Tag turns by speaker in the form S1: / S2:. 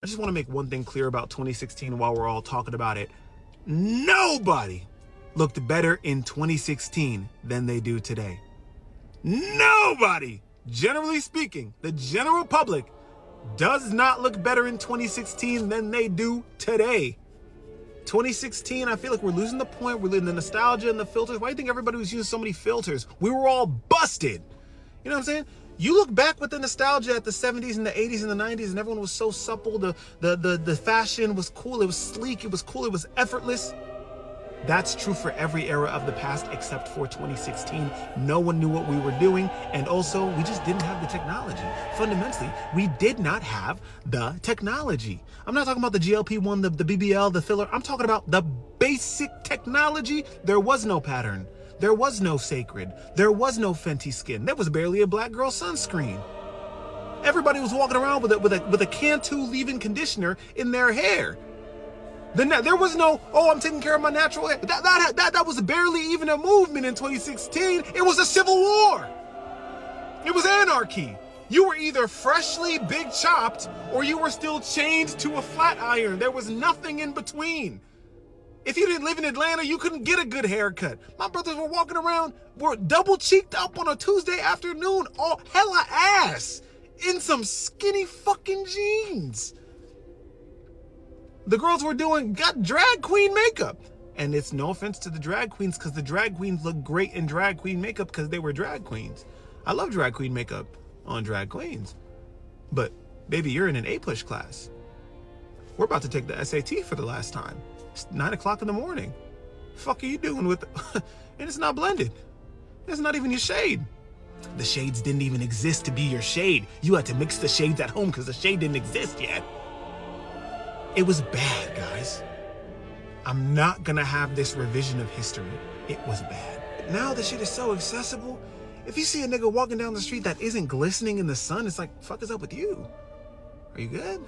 S1: I just want to make one thing clear about 2016 while we're all talking about it. Nobody looked better in 2016 than they do today. Nobody, generally speaking, the general public does not look better in 2016 than they do today. 2016, I feel like we're losing the point. We're losing the nostalgia and the filters. Why do you think everybody was using so many filters? We were all busted. You know what I'm saying? You look back with the nostalgia at the 70s and the 80s and the 90s, and everyone was so supple. The fashion was cool. It was sleek. It was cool. It was effortless. That's true for every era of the past except for 2016. No one knew what we were doing, and also we just didn't have the technology. Fundamentally, we did not have the technology. I'm not talking about the GLP-1, the BBL, the filler. I'm talking about the basic technology. There was no pattern. There was no Sacred. There was no Fenty Skin. There was barely a black girl sunscreen. Everybody was walking around with a Cantu leave-in conditioner in their hair. There was no, oh, I'm taking care of my natural hair. That was barely even a movement in 2016. It was a civil war. It was anarchy. You were either freshly big chopped or you were still chained to a flat iron. There was nothing in between. If you didn't live in Atlanta, you couldn't get a good haircut. My brothers were walking around, were double cheeked up on a Tuesday afternoon, all hella ass, in some skinny fucking jeans. The girls got drag queen makeup. And it's no offense to the drag queens, because the drag queens look great in drag queen makeup because they were drag queens. I love drag queen makeup on drag queens. But baby, you're in an A-push class. We're about to take the SAT for the last time. It's 9 o'clock in the morning. Fuck are you doing with and it's not blended. It's not even your shade. The shades didn't even exist to be your shade. You had to mix the shades at home because the shade didn't exist yet. It was bad, guys. I'm not gonna have this revision of history. It was bad. Now the shit is so accessible. If you see a nigga walking down the street that isn't glistening in the sun, it's like, fuck is up with you? Are you good?